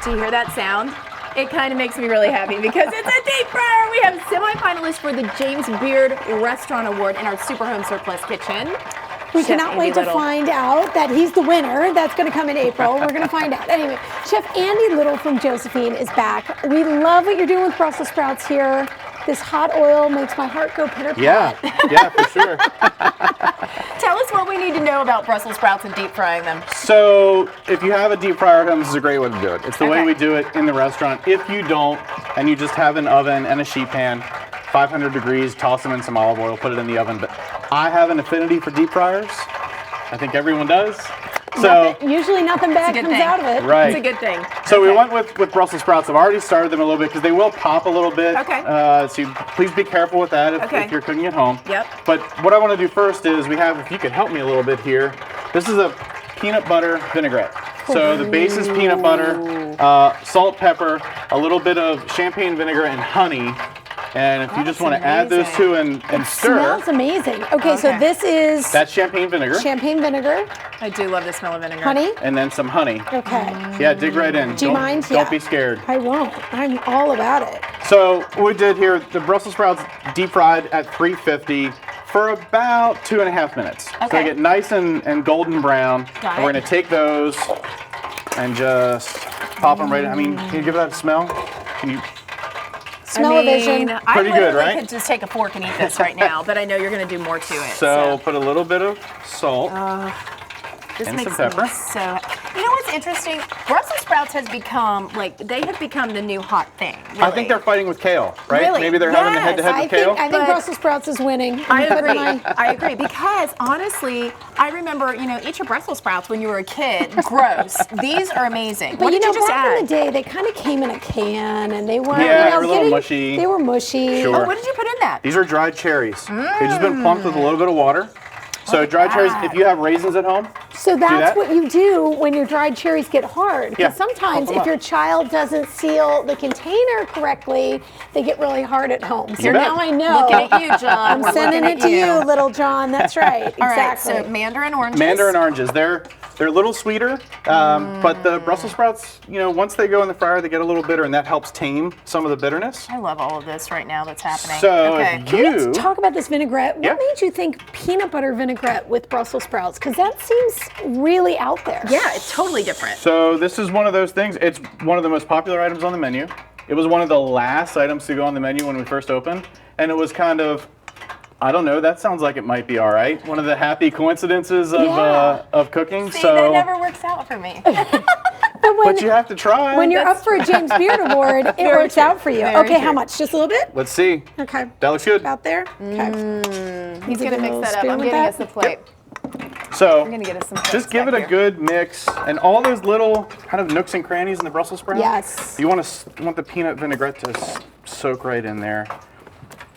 Do you hear that sound? It kind of makes me really happy because it's a deep fryer. We have semi-finalists for the James Beard Restaurant Award in our Super Home Surplus Kitchen. We cannot wait to find out that he's the winner. That's going to come in April. We're going to find out. Anyway, Chef Andy Little from Josephine is back. We love what you're doing with Brussels sprouts here. This hot oil makes my heart go pitter-pat. Yeah, for sure. Tell us what we need to know about Brussels sprouts and deep frying them. So if you have a deep fryer at home, this is a great way to do it. It's the way we do it in the restaurant. If you don't, and you just have an oven and a sheet pan, 500 degrees, toss them in some olive oil, put it in the oven. But I have an affinity for deep fryers. I think everyone does. So usually nothing bad comes out of it. Right. It's a good thing. So we went with Brussels sprouts. I've already started them a little bit because they will pop a little bit. Okay. So please be careful with that if you're cooking at home. Yep. But what I want to do first is we have, if you could help me a little bit here, this is a peanut butter vinaigrette. So the base is peanut butter, salt, pepper, a little bit of champagne vinegar, and honey. And if you just want to add those two and stir. Smells amazing. Okay, so this is... That's champagne vinegar. Champagne vinegar. I do love the smell of vinegar. Honey. And then some honey. Okay. Yeah, dig right in. Do you mind? Don't be scared. I won't. I'm all about it. So what we did here, the Brussels sprouts deep fried at 350 for about 2.5 minutes. So they get nice and golden brown. And we're going to take those and just pop them right in. I mean, can you give that a smell? Can you... Smell-o-vision. I good, right? could just take a fork and eat this right now, but I know you're going to do more to it. So put a little bit of salt this and makes some pepper. Me so, you know what's interesting? Brussels sprouts has become, they have become the new hot thing. Really. I think they're fighting with kale, right? Really? Maybe they're having the head-to-head with kale. I think Brussels sprouts is winning. I agree. I agree because honestly, I remember, eat your Brussels sprouts when you were a kid. Gross. These are amazing. But what did you just back add? in the day, they kind of came in a can and they weren't. Yeah, they were a little mushy. They were mushy. Sure. Oh, what did you put in that? These are dried cherries. They've just been plumped with a little bit of water. So dried cherries, if you have raisins at home, so that's what you do when your dried cherries get hard. Because sometimes if your child doesn't seal the container correctly, they get really hard at home. So now I know. Looking at you, John. I'm sending it to you, little John. That's right. All Exactly. right, so mandarin oranges. Mandarin oranges. They're a little sweeter, but the Brussels sprouts, once they go in the fryer, they get a little bitter, and that helps tame some of the bitterness. I love all of this right now that's happening. So Can we talk about this vinaigrette? What made you think peanut butter vinaigrette with Brussels sprouts? Because that seems really out there. Yeah, it's totally different. So this is one of those things. It's one of the most popular items on the menu. It was one of the last items to go on the menu when we first opened, and it was kind of, I don't know, that sounds like it might be all right. One of the happy coincidences of cooking. See, so that never works out for me. But you have to try. When you're up for a James Beard Award, it works out for you. Very Okay, true. how much? Just a little bit? Let's see. Okay. That looks good. About there? Okay. He's going to mix that up. I'm getting us a plate. So I'm going to get us some just give it a good mix, and all those little kind of nooks and crannies in the Brussels sprout. Yes. You want the peanut vinaigrette to soak right in there.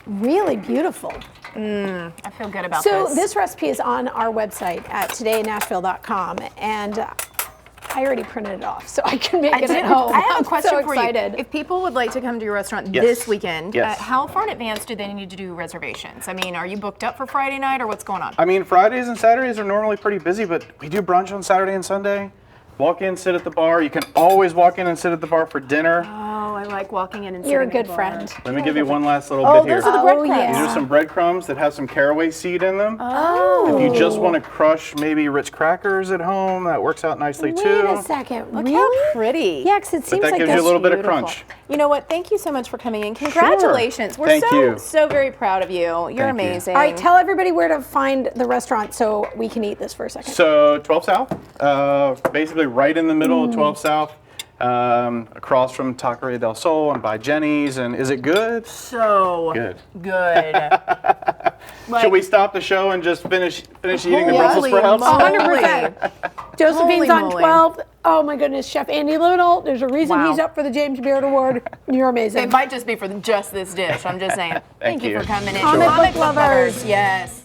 Really beautiful. I feel good about this. So this recipe is on our website at todaynashville.com, and I already printed it off, so I can make it at home. I have a question so for excited. you. If people would like to come to your restaurant this weekend, how far in advance do they need to do reservations? I mean, are you booked up for Friday night, or what's going on? I mean, Fridays and Saturdays are normally pretty busy, but we do brunch on Saturday and Sunday. Walk in, sit at the bar. You can always walk in and sit at the bar for dinner. Oh, I like walking in and sitting You're a at good the bar. friend. Let me give you one last little bit here. Those are the breadcrumbs. These are some breadcrumbs that have some caraway seed in them. Oh. If you just want to crush maybe Ritz crackers at home, that works out nicely too. Wait a second. Look really? how pretty. Yeah, because it seems But that like gives you a little bit of crunch. You know what? Thank you so much for coming in. Congratulations. We're Thank you. so very proud of you. You're Thank you. amazing. All right, tell everybody where to find the restaurant so we can eat this for a second. So 12 South, basically right in the middle of 12 South, across from Taqueria del Sol and by Jenny's. And is it good? So Good. Should we stop the show and just finish eating the Brussels sprouts? 100%. Josephine's Holy on moly. 12. Oh my goodness, Chef Andy Little. There's a reason he's up for the James Beard Award. You're amazing. It might just be for just this dish. I'm just saying. Thank you you. for coming in. Comic book lovers. Yes.